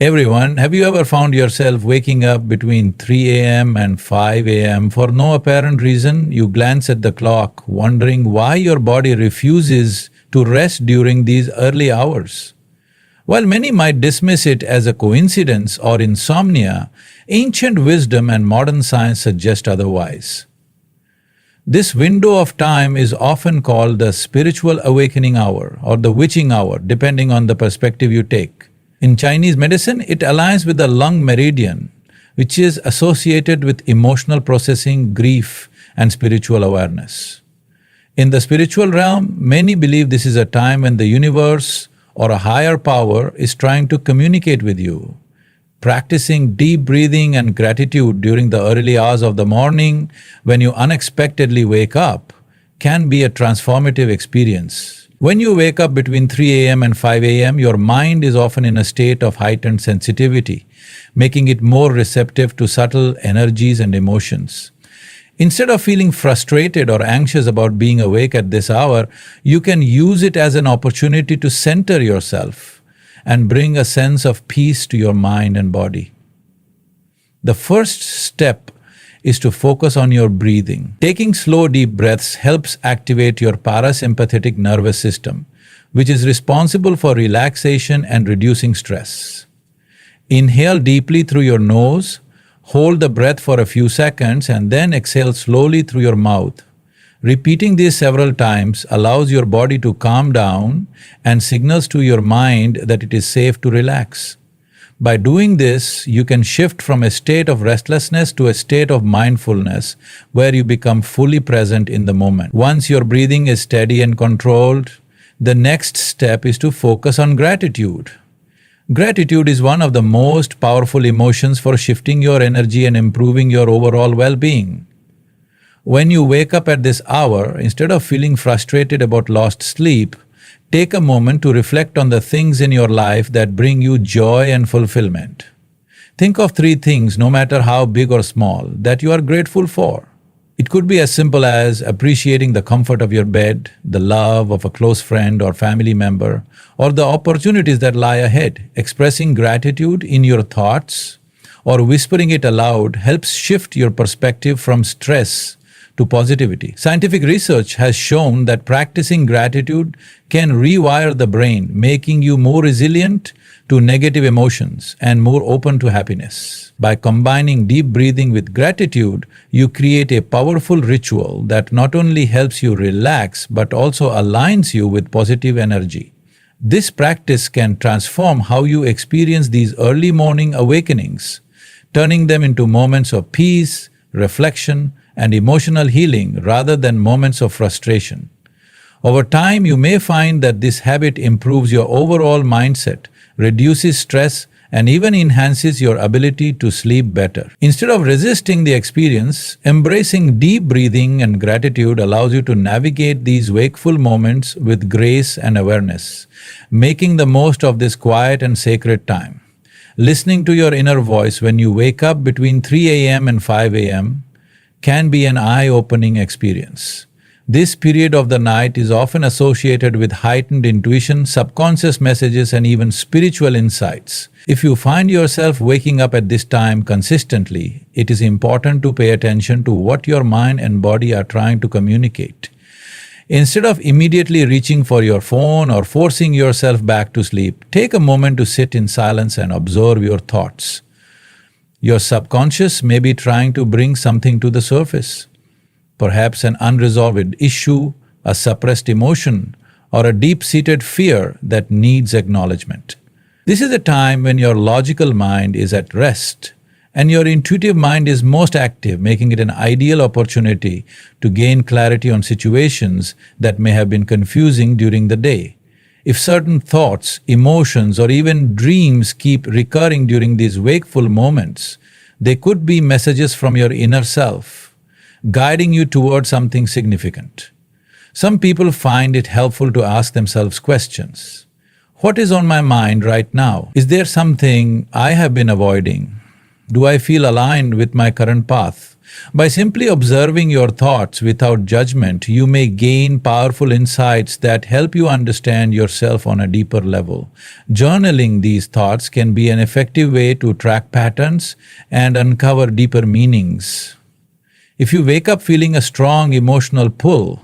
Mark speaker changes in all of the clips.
Speaker 1: Everyone, have you ever found yourself waking up between 3 a.m. and 5 a.m. for no apparent reason? You glance at the clock, wondering why your body refuses to rest during these early hours. While many might dismiss it as a coincidence or insomnia, ancient wisdom and modern science suggest otherwise. This window of time is often called the spiritual awakening hour or the witching hour, depending on the perspective you take. In Chinese medicine, it aligns with the lung meridian, which is associated with emotional processing, grief, and spiritual awareness. In the spiritual realm, many believe this is a time when the universe or a higher power is trying to communicate with you. Practicing deep breathing and gratitude during the early hours of the morning when you unexpectedly wake up can be a transformative experience. When you wake up between 3 a.m. and 5 a.m., your mind is often in a state of heightened sensitivity, making it more receptive to subtle energies and emotions. Instead of feeling frustrated or anxious about being awake at this hour, you can use it as an opportunity to center yourself and bring a sense of peace to your mind and body. The first step is to focus on your breathing. Taking slow, deep breaths helps activate your parasympathetic nervous system, which is responsible for relaxation and reducing stress. Inhale deeply through your nose, hold the breath for a few seconds, and then exhale slowly through your mouth. Repeating this several times allows your body to calm down and signals to your mind that it is safe to relax. By doing this, you can shift from a state of restlessness to a state of mindfulness where you become fully present in the moment. Once your breathing is steady and controlled, the next step is to focus on gratitude. Gratitude is one of the most powerful emotions for shifting your energy and improving your overall well-being. When you wake up at this hour, instead of feeling frustrated about lost sleep, take a moment to reflect on the things in your life that bring you joy and fulfillment. Think of 3 things, no matter how big or small, that you are grateful for. It could be as simple as appreciating the comfort of your bed, the love of a close friend or family member, or the opportunities that lie ahead. Expressing gratitude in your thoughts or whispering it aloud helps shift your perspective from stress to positivity. Scientific research has shown that practicing gratitude can rewire the brain, making you more resilient to negative emotions and more open to happiness. By combining deep breathing with gratitude, you create a powerful ritual that not only helps you relax but also aligns you with positive energy. This practice can transform how you experience these early morning awakenings, turning them into moments of peace, reflection, and emotional healing rather than moments of frustration. Over time, you may find that this habit improves your overall mindset, reduces stress, and even enhances your ability to sleep better. Instead of resisting the experience, embracing deep breathing and gratitude allows you to navigate these wakeful moments with grace and awareness, making the most of this quiet and sacred time. Listening to your inner voice when you wake up between 3 a.m. and 5 a.m. can be an eye-opening experience. This period of the night is often associated with heightened intuition, subconscious messages, and even spiritual insights. If you find yourself waking up at this time consistently, it is important to pay attention to what your mind and body are trying to communicate. Instead of immediately reaching for your phone or forcing yourself back to sleep, take a moment to sit in silence and observe your thoughts. Your subconscious may be trying to bring something to the surface, perhaps an unresolved issue, a suppressed emotion, or a deep-seated fear that needs acknowledgement. This is a time when your logical mind is at rest and your intuitive mind is most active, making it an ideal opportunity to gain clarity on situations that may have been confusing during the day. If certain thoughts, emotions, or even dreams keep recurring during these wakeful moments, they could be messages from your inner self, guiding you toward something significant. Some people find it helpful to ask themselves questions. What is on my mind right now? Is there something I have been avoiding? Do I feel aligned with my current path? By simply observing your thoughts without judgment, you may gain powerful insights that help you understand yourself on a deeper level. Journaling these thoughts can be an effective way to track patterns and uncover deeper meanings. If you wake up feeling a strong emotional pull,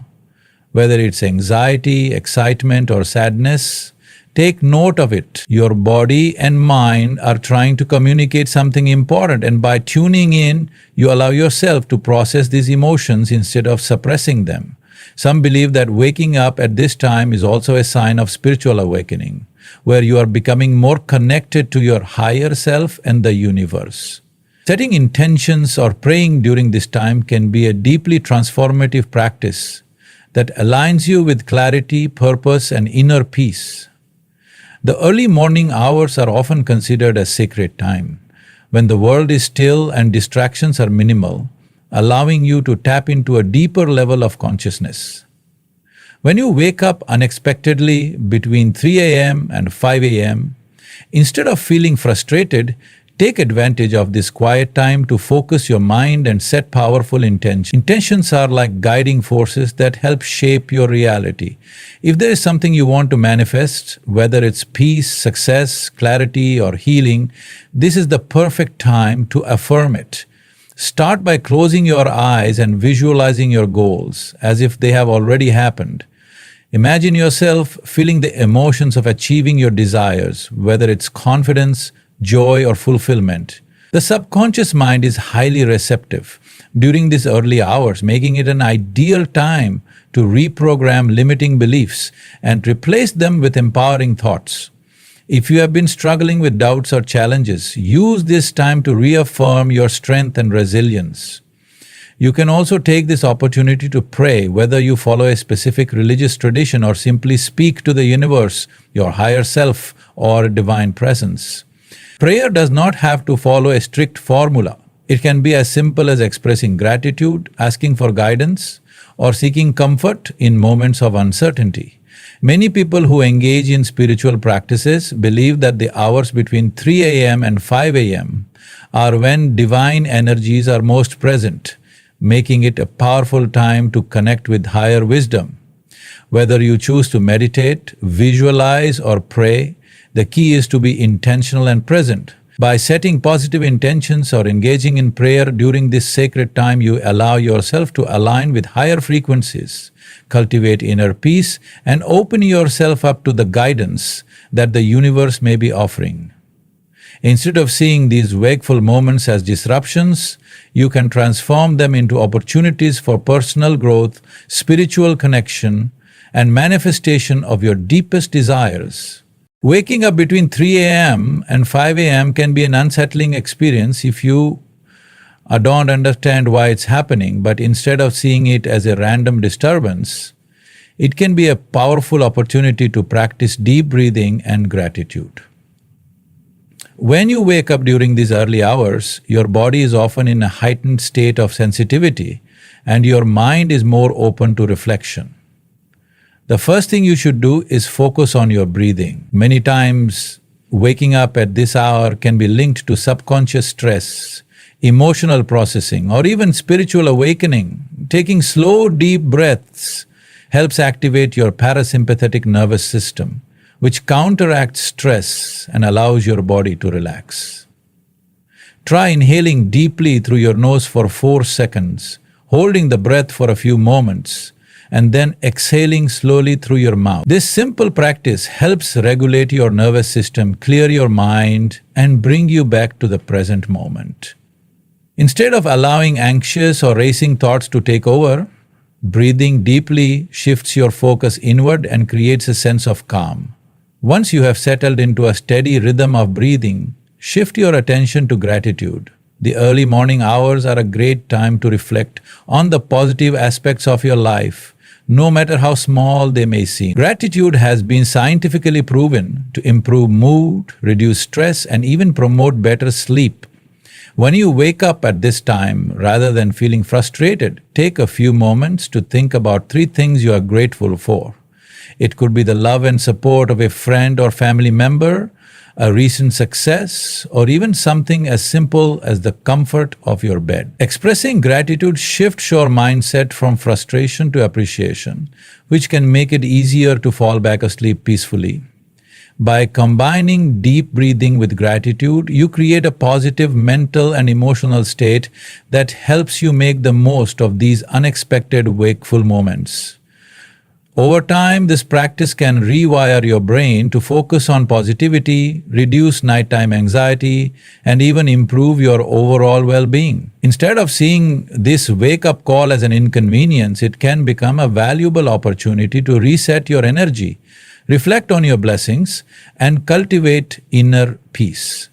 Speaker 1: whether it's anxiety, excitement, or sadness, take note of it. Your body and mind are trying to communicate something important, and by tuning in, you allow yourself to process these emotions instead of suppressing them. Some believe that waking up at this time is also a sign of spiritual awakening, where you are becoming more connected to your higher self and the universe. Setting intentions or praying during this time can be a deeply transformative practice that aligns you with clarity, purpose, and inner peace. The early morning hours are often considered a sacred time, when the world is still and distractions are minimal, allowing you to tap into a deeper level of consciousness. When you wake up unexpectedly between 3 a.m. and 5 a.m., instead of feeling frustrated, take advantage of this quiet time to focus your mind and set powerful intentions. Intentions are like guiding forces that help shape your reality. If there is something you want to manifest, whether it's peace, success, clarity, or healing, this is the perfect time to affirm it. Start by closing your eyes and visualizing your goals as if they have already happened. Imagine yourself feeling the emotions of achieving your desires, whether it's confidence, joy, or fulfillment. The subconscious mind is highly receptive during these early hours, making it an ideal time to reprogram limiting beliefs and replace them with empowering thoughts. If you have been struggling with doubts or challenges, use this time to reaffirm your strength and resilience. You can also take this opportunity to pray, whether you follow a specific religious tradition or simply speak to the universe, your higher self, or divine presence. Prayer does not have to follow a strict formula. It can be as simple as expressing gratitude, asking for guidance, or seeking comfort in moments of uncertainty. Many people who engage in spiritual practices believe that the hours between 3 a.m. and 5 a.m. are when divine energies are most present, making it a powerful time to connect with higher wisdom. Whether you choose to meditate, visualize, or pray, the key is to be intentional and present. By setting positive intentions or engaging in prayer during this sacred time, you allow yourself to align with higher frequencies, cultivate inner peace, and open yourself up to the guidance that the universe may be offering. Instead of seeing these wakeful moments as disruptions, you can transform them into opportunities for personal growth, spiritual connection, and manifestation of your deepest desires. Waking up between 3 a.m. and 5 a.m. can be an unsettling experience if you don't understand why it's happening, but instead of seeing it as a random disturbance, it can be a powerful opportunity to practice deep breathing and gratitude. When you wake up during these early hours, your body is often in a heightened state of sensitivity and your mind is more open to reflection. The first thing you should do is focus on your breathing. Many times, waking up at this hour can be linked to subconscious stress, emotional processing, or even spiritual awakening. Taking slow, deep breaths helps activate your parasympathetic nervous system, which counteracts stress and allows your body to relax. Try inhaling deeply through your nose for 4 seconds, holding the breath for a few moments, and then exhaling slowly through your mouth. This simple practice helps regulate your nervous system, clear your mind, and bring you back to the present moment. Instead of allowing anxious or racing thoughts to take over, breathing deeply shifts your focus inward and creates a sense of calm. Once you have settled into a steady rhythm of breathing, shift your attention to gratitude. The early morning hours are a great time to reflect on the positive aspects of your life, no matter how small they may seem. Gratitude has been scientifically proven to improve mood, reduce stress, and even promote better sleep. When you wake up at this time, rather than feeling frustrated, take a few moments to think about 3 things you are grateful for. It could be the love and support of a friend or family member, a recent success, or even something as simple as the comfort of your bed. Expressing gratitude shifts your mindset from frustration to appreciation, which can make it easier to fall back asleep peacefully. By combining deep breathing with gratitude, you create a positive mental and emotional state that helps you make the most of these unexpected wakeful moments. Over time, this practice can rewire your brain to focus on positivity, reduce nighttime anxiety, and even improve your overall well-being. Instead of seeing this wake-up call as an inconvenience, it can become a valuable opportunity to reset your energy, reflect on your blessings, and cultivate inner peace.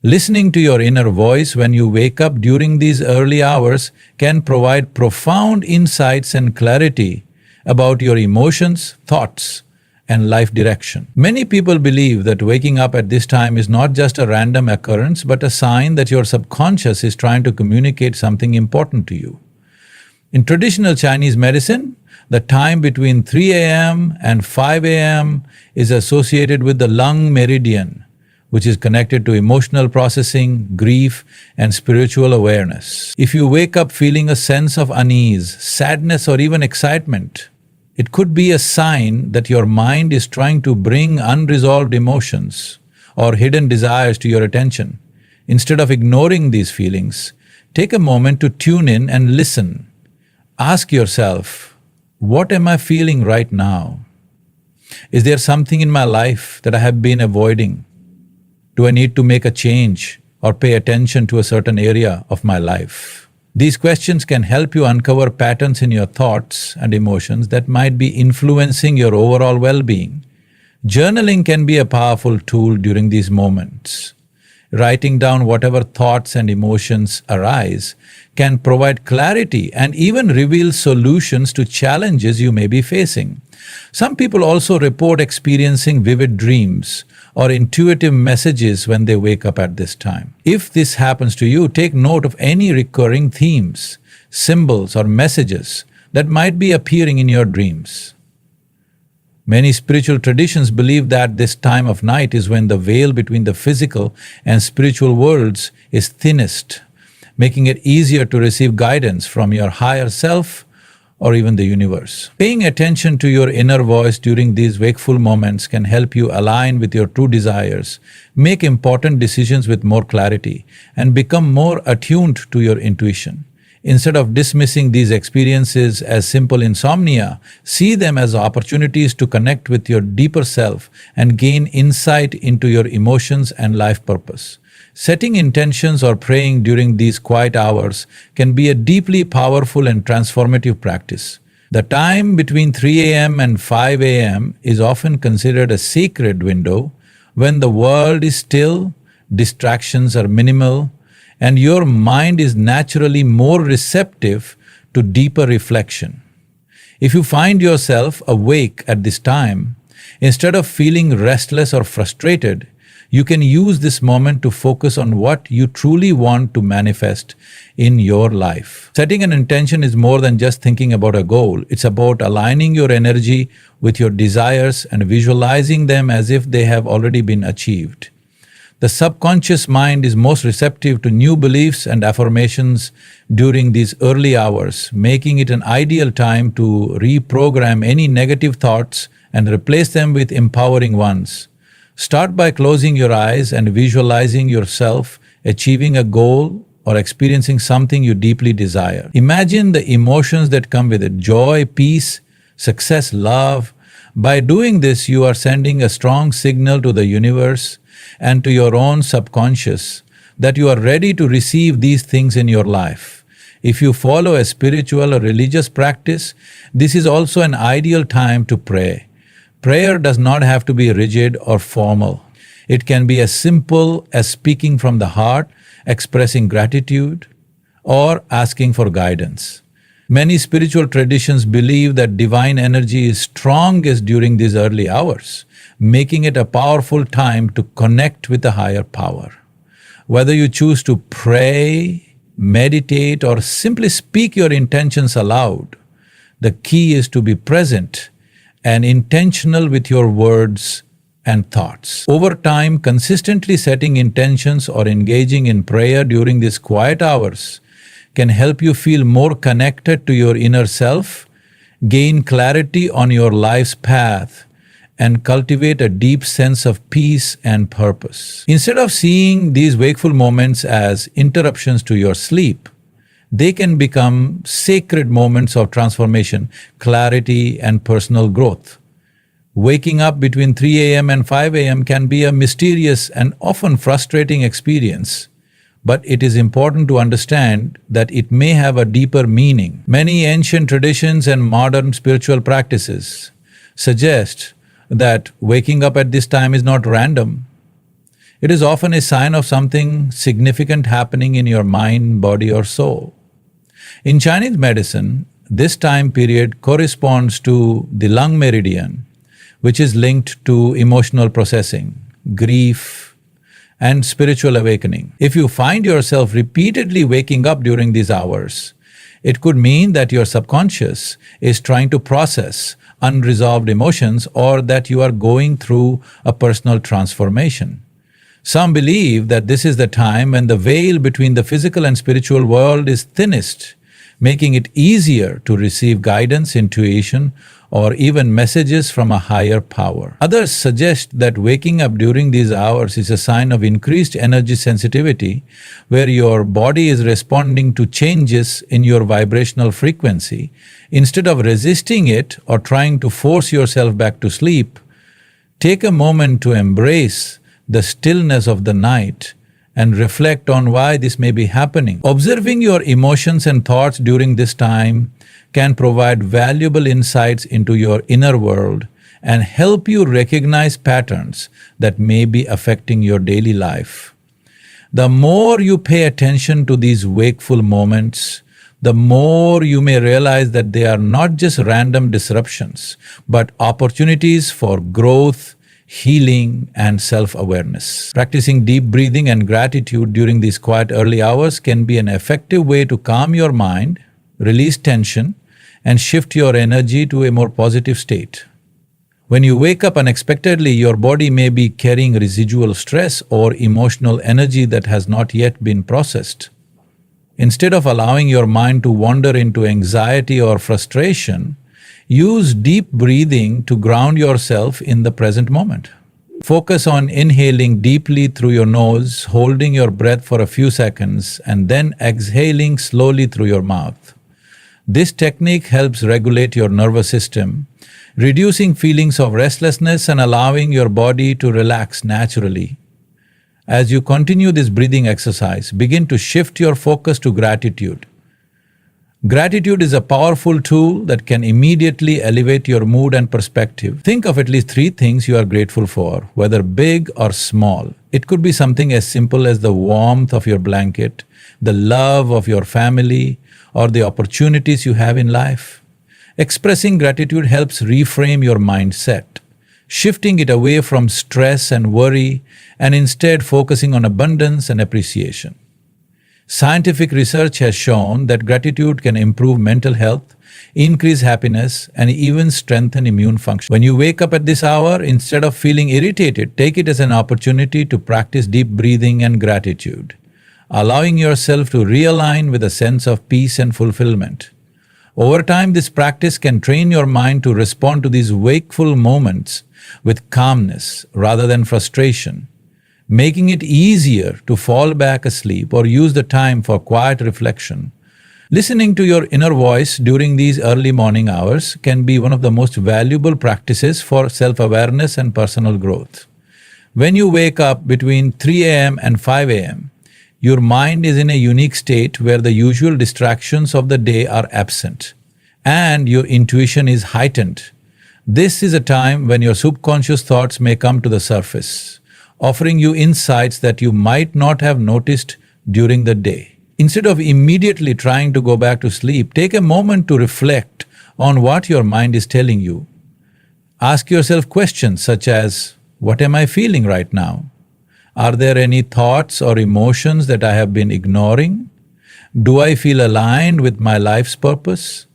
Speaker 1: Listening to your inner voice when you wake up during these early hours can provide profound insights and clarity about your emotions, thoughts, and life direction. Many people believe that waking up at this time is not just a random occurrence, but a sign that your subconscious is trying to communicate something important to you. In traditional Chinese medicine, the time between 3 a.m. and 5 a.m. is associated with the lung meridian, which is connected to emotional processing, grief, and spiritual awareness. If you wake up feeling a sense of unease, sadness, or even excitement, it could be a sign that your mind is trying to bring unresolved emotions or hidden desires to your attention. Instead of ignoring these feelings, take a moment to tune in and listen. Ask yourself, what am I feeling right now? Is there something in my life that I have been avoiding? Do I need to make a change or pay attention to a certain area of my life? These questions can help you uncover patterns in your thoughts and emotions that might be influencing your overall well-being. Journaling can be a powerful tool during these moments. Writing down whatever thoughts and emotions arise can provide clarity and even reveal solutions to challenges you may be facing. Some people also report experiencing vivid dreams or intuitive messages when they wake up at this time. If this happens to you, take note of any recurring themes, symbols, or messages that might be appearing in your dreams. Many spiritual traditions believe that this time of night is when the veil between the physical and spiritual worlds is thinnest, making it easier to receive guidance from your higher self or even the universe. Paying attention to your inner voice during these wakeful moments can help you align with your true desires, make important decisions with more clarity, and become more attuned to your intuition. Instead of dismissing these experiences as simple insomnia, see them as opportunities to connect with your deeper self and gain insight into your emotions and life purpose. Setting intentions or praying during these quiet hours can be a deeply powerful and transformative practice. The time between 3 a.m. and 5 a.m. is often considered a sacred window when the world is still, distractions are minimal, and your mind is naturally more receptive to deeper reflection. If you find yourself awake at this time, instead of feeling restless or frustrated, you can use this moment to focus on what you truly want to manifest in your life. Setting an intention is more than just thinking about a goal. It's about aligning your energy with your desires and visualizing them as if they have already been achieved. The subconscious mind is most receptive to new beliefs and affirmations during these early hours, making it an ideal time to reprogram any negative thoughts and replace them with empowering ones. Start by closing your eyes and visualizing yourself achieving a goal or experiencing something you deeply desire. Imagine the emotions that come with it: joy, peace, success, love. By doing this, you are sending a strong signal to the universe and to your own subconscious that you are ready to receive these things in your life. If you follow a spiritual or religious practice, this is also an ideal time to pray. Prayer does not have to be rigid or formal. It can be as simple as speaking from the heart, expressing gratitude, or asking for guidance. Many spiritual traditions believe that divine energy is strongest during these early hours, making it a powerful time to connect with a higher power. Whether you choose to pray, meditate, or simply speak your intentions aloud, the key is to be present and intentional with your words and thoughts. Over time, consistently setting intentions or engaging in prayer during these quiet hours can help you feel more connected to your inner self, gain clarity on your life's path, and cultivate a deep sense of peace and purpose. Instead of seeing these wakeful moments as interruptions to your sleep, they can become sacred moments of transformation, clarity, and personal growth. Waking up between 3 a.m. and 5 a.m. can be a mysterious and often frustrating experience, but it is important to understand that it may have a deeper meaning. Many ancient traditions and modern spiritual practices suggest that waking up at this time is not random. It is often a sign of something significant happening in your mind, body, or soul. In Chinese medicine, this time period corresponds to the lung meridian, which is linked to emotional processing, grief, and spiritual awakening. If you find yourself repeatedly waking up during these hours, it could mean that your subconscious is trying to process unresolved emotions or that you are going through a personal transformation. Some believe that this is the time when the veil between the physical and spiritual world is thinnest, making it easier to receive guidance, intuition, or even messages from a higher power. Others suggest that waking up during these hours is a sign of increased energy sensitivity, where your body is responding to changes in your vibrational frequency. Instead of resisting it or trying to force yourself back to sleep, take a moment to embrace the stillness of the night and reflect on why this may be happening. Observing your emotions and thoughts during this time can provide valuable insights into your inner world and help you recognize patterns that may be affecting your daily life. The more you pay attention to these wakeful moments, the more you may realize that they are not just random disruptions, but opportunities for growth, healing, and self-awareness. Practicing deep breathing and gratitude during these quiet early hours can be an effective way to calm your mind, release tension, and shift your energy to a more positive state. When you wake up unexpectedly, your body may be carrying residual stress or emotional energy that has not yet been processed. Instead of allowing your mind to wander into anxiety or frustration, use deep breathing to ground yourself in the present moment. Focus on inhaling deeply through your nose, holding your breath for a few seconds, and then exhaling slowly through your mouth. This technique helps regulate your nervous system, reducing feelings of restlessness and allowing your body to relax naturally. As you continue this breathing exercise, begin to shift your focus to gratitude. Gratitude is a powerful tool that can immediately elevate your mood and perspective. Think of at least 3 things you are grateful for, whether big or small. It could be something as simple as the warmth of your blanket, the love of your family, or the opportunities you have in life. Expressing gratitude helps reframe your mindset, shifting it away from stress and worry and instead focusing on abundance and appreciation. Scientific research has shown that gratitude can improve mental health, increase happiness, and even strengthen immune function. When you wake up at this hour, instead of feeling irritated, take it as an opportunity to practice deep breathing and gratitude, allowing yourself to realign with a sense of peace and fulfillment. Over time, this practice can train your mind to respond to these wakeful moments with calmness rather than frustration, making it easier to fall back asleep or use the time for quiet reflection. Listening to your inner voice during these early morning hours can be one of the most valuable practices for self-awareness and personal growth. When you wake up between 3 a.m. and 5 a.m., your mind is in a unique state where the usual distractions of the day are absent, and your intuition is heightened. This is a time when your subconscious thoughts may come to the surface, offering you insights that you might not have noticed during the day. Instead of immediately trying to go back to sleep, take a moment to reflect on what your mind is telling you. Ask yourself questions such as, what am I feeling right now? Are there any thoughts or emotions that I have been ignoring? Do I feel aligned with my life's purpose?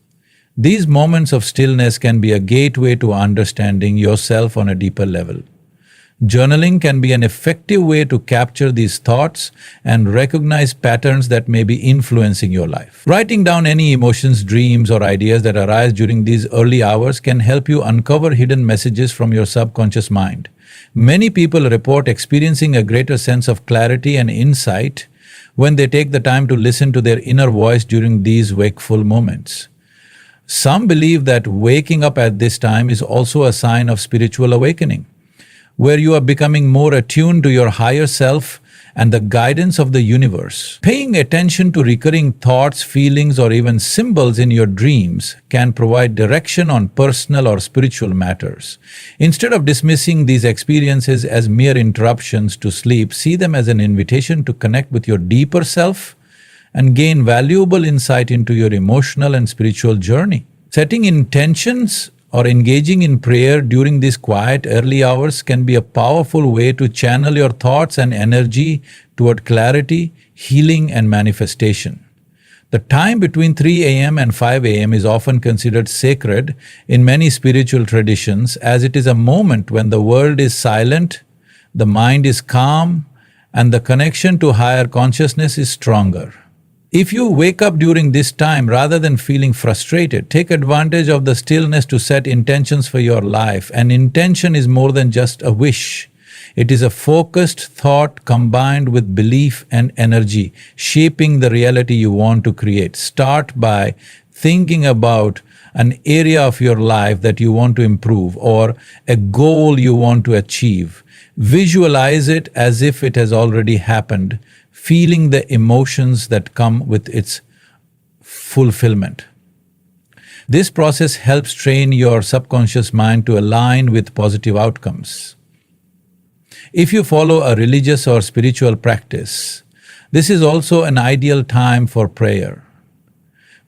Speaker 1: These moments of stillness can be a gateway to understanding yourself on a deeper level. Journaling can be an effective way to capture these thoughts and recognize patterns that may be influencing your life. Writing down any emotions, dreams, or ideas that arise during these early hours can help you uncover hidden messages from your subconscious mind. Many people report experiencing a greater sense of clarity and insight when they take the time to listen to their inner voice during these wakeful moments. Some believe that waking up at this time is also a sign of spiritual awakening, where you are becoming more attuned to your higher self and the guidance of the universe. Paying attention to recurring thoughts, feelings, or even symbols in your dreams can provide direction on personal or spiritual matters. Instead of dismissing these experiences as mere interruptions to sleep, see them as an invitation to connect with your deeper self and gain valuable insight into your emotional and spiritual journey. Setting intentions or engaging in prayer during these quiet early hours can be a powerful way to channel your thoughts and energy toward clarity, healing, and manifestation. The time between 3 a.m. and 5 a.m. is often considered sacred in many spiritual traditions, as it is a moment when the world is silent, the mind is calm, and the connection to higher consciousness is stronger. If you wake up during this time rather than feeling frustrated, take advantage of the stillness to set intentions for your life. An intention is more than just a wish. It is a focused thought combined with belief and energy, shaping the reality you want to create. Start by thinking about an area of your life that you want to improve or a goal you want to achieve. Visualize it as if it has already happened, feeling the emotions that come with its fulfillment. This process helps train your subconscious mind to align with positive outcomes. If you follow a religious or spiritual practice, this is also an ideal time for prayer.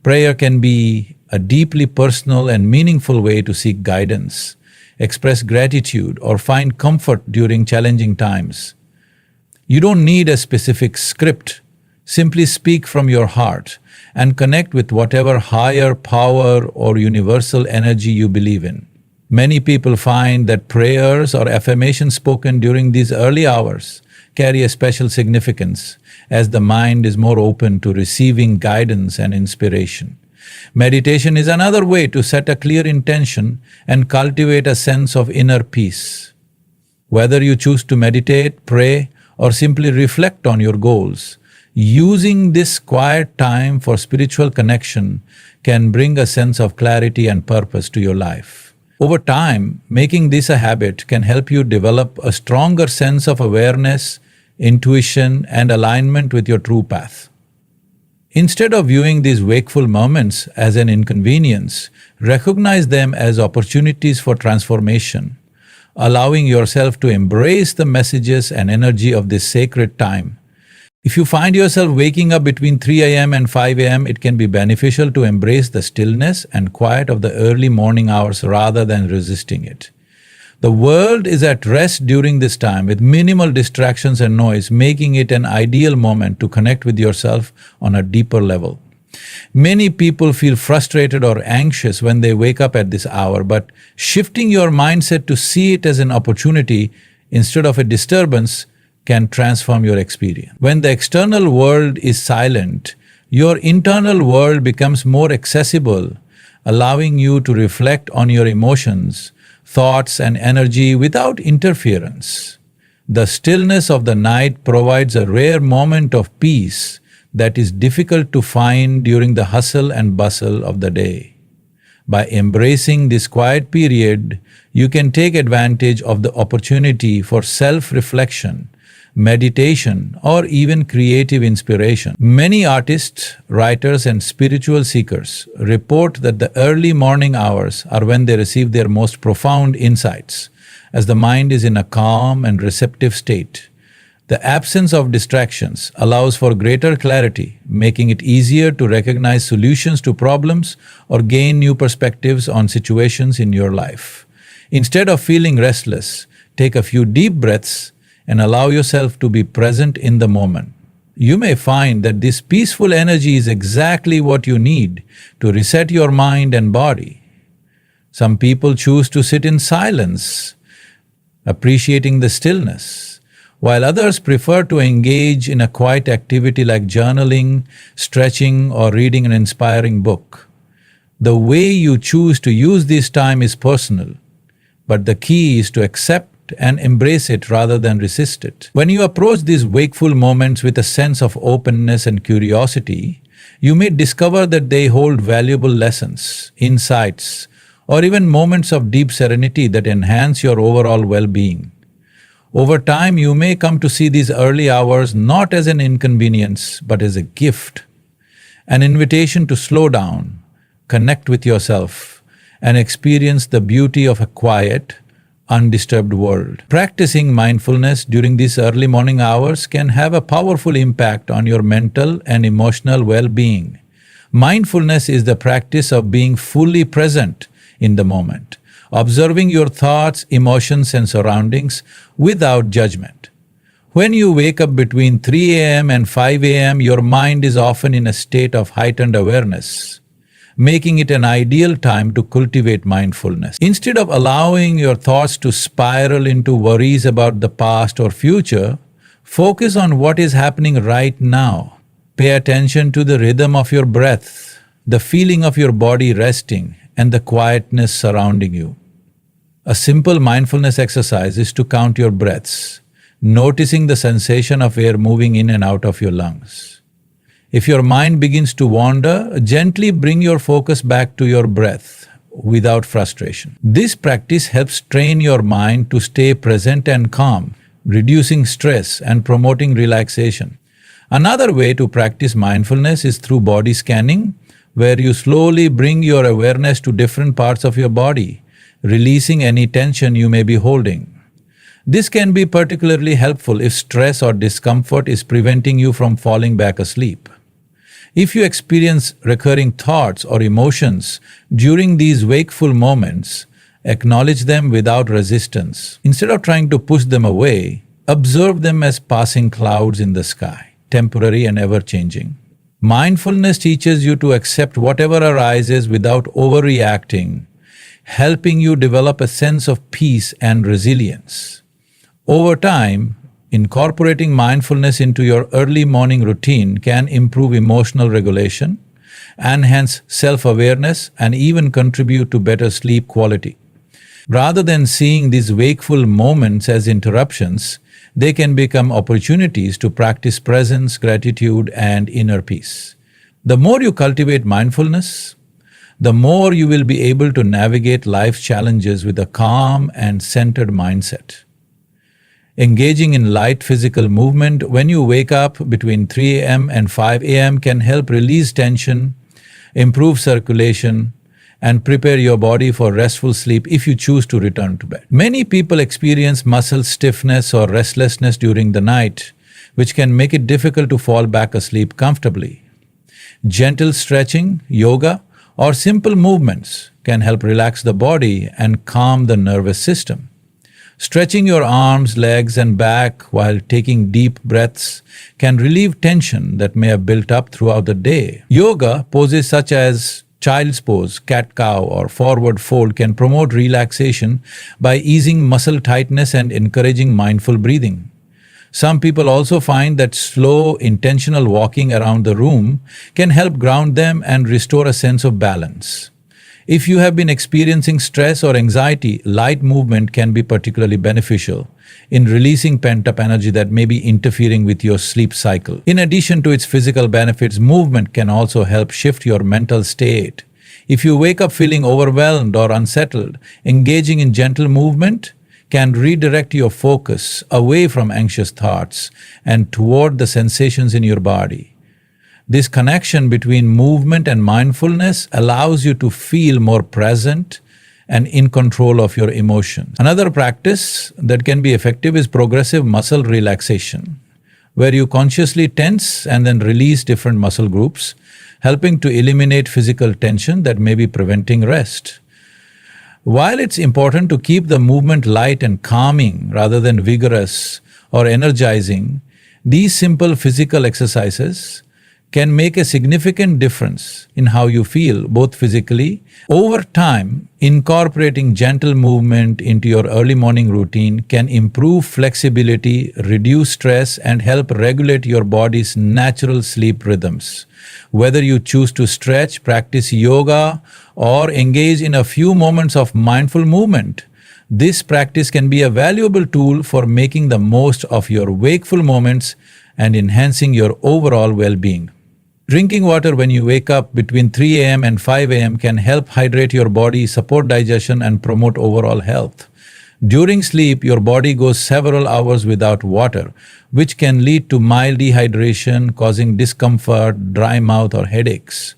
Speaker 1: Prayer can be a deeply personal and meaningful way to seek guidance, express gratitude, or find comfort during challenging times. You don't need a specific script. Simply speak from your heart and connect with whatever higher power or universal energy you believe in. Many people find that prayers or affirmations spoken during these early hours carry a special significance, as the mind is more open to receiving guidance and inspiration. Meditation is another way to set a clear intention and cultivate a sense of inner peace. Whether you choose to meditate, pray, or simply reflect on your goals, using this quiet time for spiritual connection can bring a sense of clarity and purpose to your life. Over time, making this a habit can help you develop a stronger sense of awareness, intuition, and alignment with your true path. Instead of viewing these wakeful moments as an inconvenience, recognize them as opportunities for transformation, allowing yourself to embrace the messages and energy of this sacred time. If you find yourself waking up between 3 a.m. and 5 a.m., it can be beneficial to embrace the stillness and quiet of the early morning hours rather than resisting it. The world is at rest during this time with minimal distractions and noise, making it an ideal moment to connect with yourself on a deeper level. Many people feel frustrated or anxious when they wake up at this hour, but shifting your mindset to see it as an opportunity instead of a disturbance can transform your experience. When the external world is silent, your internal world becomes more accessible, allowing you to reflect on your emotions, thoughts, and energy without interference. The stillness of the night provides a rare moment of peace that is difficult to find during the hustle and bustle of the day. By embracing this quiet period, you can take advantage of the opportunity for self-reflection, meditation, or even creative inspiration. Many artists, writers, and spiritual seekers report that the early morning hours are when they receive their most profound insights, as the mind is in a calm and receptive state. The absence of distractions allows for greater clarity, making it easier to recognize solutions to problems or gain new perspectives on situations in your life. Instead of feeling restless, take a few deep breaths and allow yourself to be present in the moment. You may find that this peaceful energy is exactly what you need to reset your mind and body. Some people choose to sit in silence, appreciating the stillness, while others prefer to engage in a quiet activity like journaling, stretching, or reading an inspiring book. The way you choose to use this time is personal, but the key is to accept and embrace it rather than resist it. When you approach these wakeful moments with a sense of openness and curiosity, you may discover that they hold valuable lessons, insights, or even moments of deep serenity that enhance your overall well-being. Over time, you may come to see these early hours not as an inconvenience, but as a gift, an invitation to slow down, connect with yourself, and experience the beauty of a quiet, undisturbed world. Practicing mindfulness during these early morning hours can have a powerful impact on your mental and emotional well-being. Mindfulness is the practice of being fully present in the moment, observing your thoughts, emotions, and surroundings without judgment. When you wake up between 3 a.m. and 5 a.m., your mind is often in a state of heightened awareness, making it an ideal time to cultivate mindfulness. Instead of allowing your thoughts to spiral into worries about the past or future, focus on what is happening right now. Pay attention to the rhythm of your breath, the feeling of your body resting, and the quietness surrounding you. A simple mindfulness exercise is to count your breaths, noticing the sensation of air moving in and out of your lungs. If your mind begins to wander, gently bring your focus back to your breath without frustration. This practice helps train your mind to stay present and calm, reducing stress and promoting relaxation. Another way to practice mindfulness is through body scanning, where you slowly bring your awareness to different parts of your body, releasing any tension you may be holding. This can be particularly helpful if stress or discomfort is preventing you from falling back asleep. If you experience recurring thoughts or emotions during these wakeful moments, acknowledge them without resistance. Instead of trying to push them away, observe them as passing clouds in the sky, temporary and ever-changing. Mindfulness teaches you to accept whatever arises without overreacting, helping you develop a sense of peace and resilience. Over time, incorporating mindfulness into your early morning routine can improve emotional regulation, enhance self-awareness, and even contribute to better sleep quality. Rather than seeing these wakeful moments as interruptions, they can become opportunities to practice presence, gratitude, and inner peace. The more you cultivate mindfulness, the more you will be able to navigate life's challenges with a calm and centered mindset. Engaging in light physical movement when you wake up between 3 a.m. and 5 a.m. can help release tension, improve circulation, and prepare your body for restful sleep if you choose to return to bed. Many people experience muscle stiffness or restlessness during the night, which can make it difficult to fall back asleep comfortably. Gentle stretching, yoga, or simple movements can help relax the body and calm the nervous system. Stretching your arms, legs, and back while taking deep breaths can relieve tension that may have built up throughout the day. Yoga poses such as child's pose, cat-cow, or forward fold can promote relaxation by easing muscle tightness and encouraging mindful breathing. Some people also find that slow, intentional walking around the room can help ground them and restore a sense of balance. If you have been experiencing stress or anxiety, light movement can be particularly beneficial in releasing pent-up energy that may be interfering with your sleep cycle. In addition to its physical benefits, movement can also help shift your mental state. If you wake up feeling overwhelmed or unsettled, engaging in gentle movement can redirect your focus away from anxious thoughts and toward the sensations in your body. This connection between movement and mindfulness allows you to feel more present and in control of your emotions. Another practice that can be effective is progressive muscle relaxation, where you consciously tense and then release different muscle groups, helping to eliminate physical tension that may be preventing rest. While it's important to keep the movement light and calming rather than vigorous or energizing, these simple physical exercises can make a significant difference in how you feel, both physically. Over time, incorporating gentle movement into your early morning routine can improve flexibility, reduce stress, and help regulate your body's natural sleep rhythms. Whether you choose to stretch, practice yoga, or engage in a few moments of mindful movement, this practice can be a valuable tool for making the most of your wakeful moments and enhancing your overall well-being. Drinking water when you wake up between 3 a.m. and 5 a.m. can help hydrate your body, support digestion, and promote overall health. During sleep, your body goes several hours without water, which can lead to mild dehydration, causing discomfort, dry mouth, or headaches.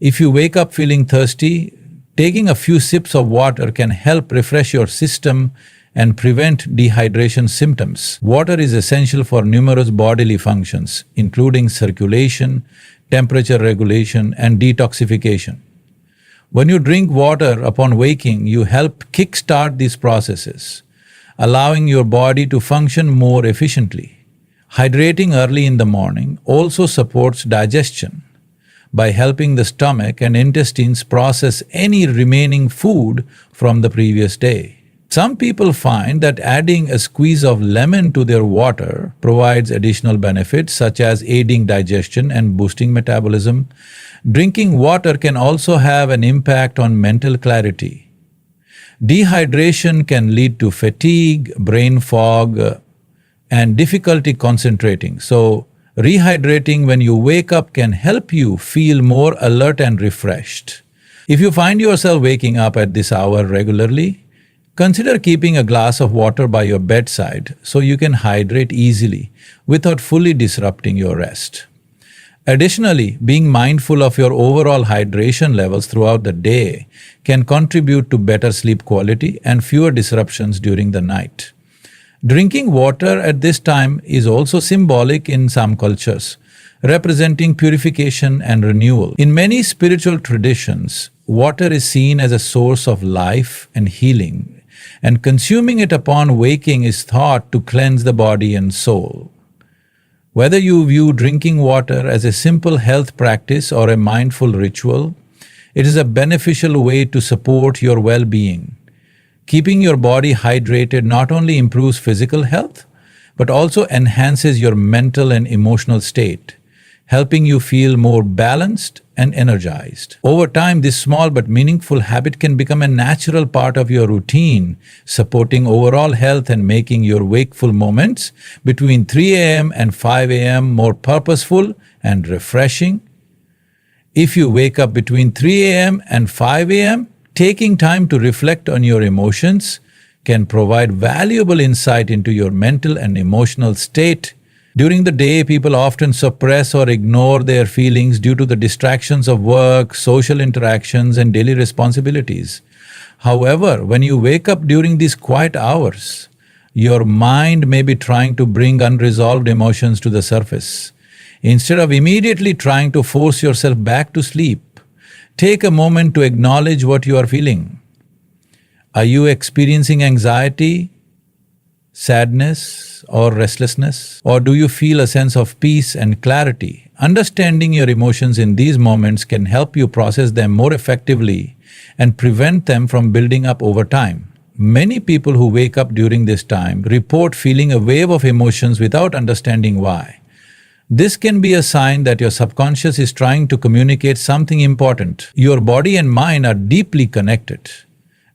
Speaker 1: If you wake up feeling thirsty, taking a few sips of water can help refresh your system and prevent dehydration symptoms. Water is essential for numerous bodily functions, including circulation, temperature regulation, and detoxification. When you drink water upon waking, you help kickstart these processes, allowing your body to function more efficiently. Hydrating early in the morning also supports digestion by helping the stomach and intestines process any remaining food from the previous day. Some people find that adding a squeeze of lemon to their water provides additional benefits such as aiding digestion and boosting metabolism. Drinking water can also have an impact on mental clarity. Dehydration can lead to fatigue, brain fog, and difficulty concentrating. So, rehydrating when you wake up can help you feel more alert and refreshed. If you find yourself waking up at this hour regularly, consider keeping a glass of water by your bedside so you can hydrate easily without fully disrupting your rest. Additionally, being mindful of your overall hydration levels throughout the day can contribute to better sleep quality and fewer disruptions during the night. Drinking water at this time is also symbolic in some cultures, representing purification and renewal. In many spiritual traditions, water is seen as a source of life and healing, and consuming it upon waking is thought to cleanse the body and soul. Whether you view drinking water as a simple health practice or a mindful ritual, it is a beneficial way to support your well-being. Keeping your body hydrated not only improves physical health, but also enhances your mental and emotional state, helping you feel more balanced and energized. Over time, this small but meaningful habit can become a natural part of your routine, supporting overall health and making your wakeful moments between 3 a.m. and 5 a.m. more purposeful and refreshing. If you wake up between 3 a.m. and 5 a.m., taking time to reflect on your emotions can provide valuable insight into your mental and emotional state. During the day, people often suppress or ignore their feelings due to the distractions of work, social interactions, and daily responsibilities. However, when you wake up during these quiet hours, your mind may be trying to bring unresolved emotions to the surface. Instead of immediately trying to force yourself back to sleep, take a moment to acknowledge what you are feeling. Are you experiencing anxiety, sadness, or restlessness? Or do you feel a sense of peace and clarity? Understanding your emotions in these moments can help you process them more effectively and prevent them from building up over time. Many people who wake up during this time report feeling a wave of emotions without understanding why. This can be a sign that your subconscious is trying to communicate something important. Your body and mind are deeply connected,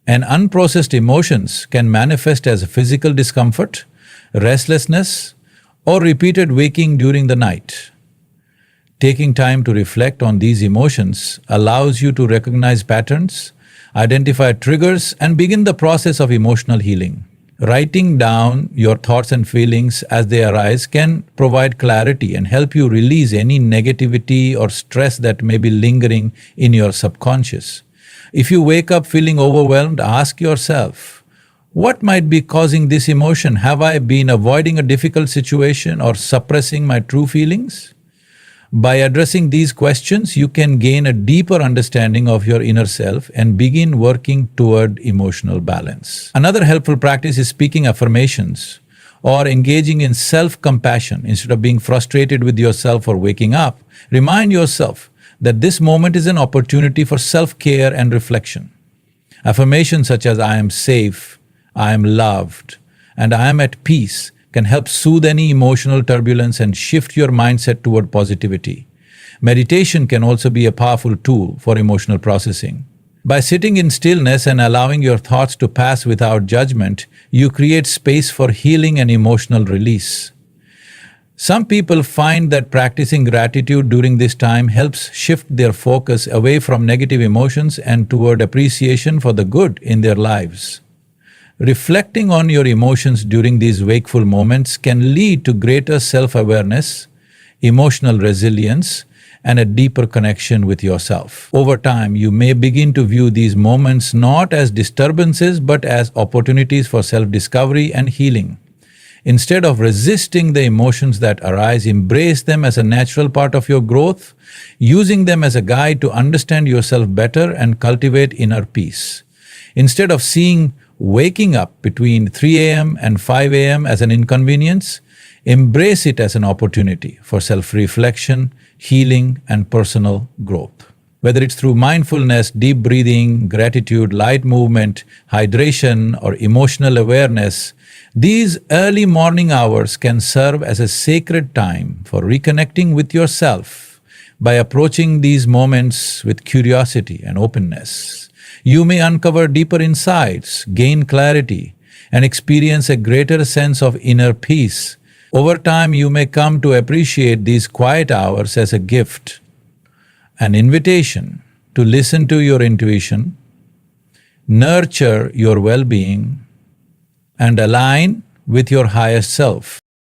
Speaker 1: and unprocessed emotions can manifest as physical discomfort, restlessness, or repeated waking during the night. Taking time to reflect on these emotions allows you to recognize patterns, identify triggers, and begin the process of emotional healing. Writing down your thoughts and feelings as they arise can provide clarity and help you release any negativity or stress that may be lingering in your subconscious. If you wake up feeling overwhelmed, ask yourself, what might be causing this emotion? Have I been avoiding a difficult situation or suppressing my true feelings? By addressing these questions, you can gain a deeper understanding of your inner self and begin working toward emotional balance. Another helpful practice is speaking affirmations. or engaging in self-compassion. Instead of being frustrated with yourself for waking up, remind yourself that this moment is an opportunity for self-care and reflection. Affirmations such as "I am safe," "I am loved," and "I am at peace" can help soothe any emotional turbulence and shift your mindset toward positivity. Meditation can also be a powerful tool for emotional processing. By sitting in stillness and allowing your thoughts to pass without judgment, you create space for healing and emotional release. Some people find that practicing gratitude during this time helps shift their focus away from negative emotions and toward appreciation for the good in their lives. Reflecting on your emotions during these wakeful moments can lead to greater self-awareness, emotional resilience, and a deeper connection with yourself. Over time, you may begin to view these moments not as disturbances but as opportunities for self-discovery and healing. Instead of resisting the emotions that arise, embrace them as a natural part of your growth, using them as a guide to understand yourself better and cultivate inner peace. Instead of seeing waking up between 3 a.m. and 5 a.m. as an inconvenience, embrace it as an opportunity for self-reflection, healing, and personal growth. Whether it's through mindfulness, deep breathing, gratitude, light movement, hydration, or emotional awareness, these early morning hours can serve as a sacred time for reconnecting with yourself. By approaching these moments with curiosity and openness, you may uncover deeper insights, gain clarity, and experience a greater sense of inner peace. Over time, you may come to appreciate these quiet hours as a gift, an invitation to listen to your intuition, nurture your well-being, and align with your highest self.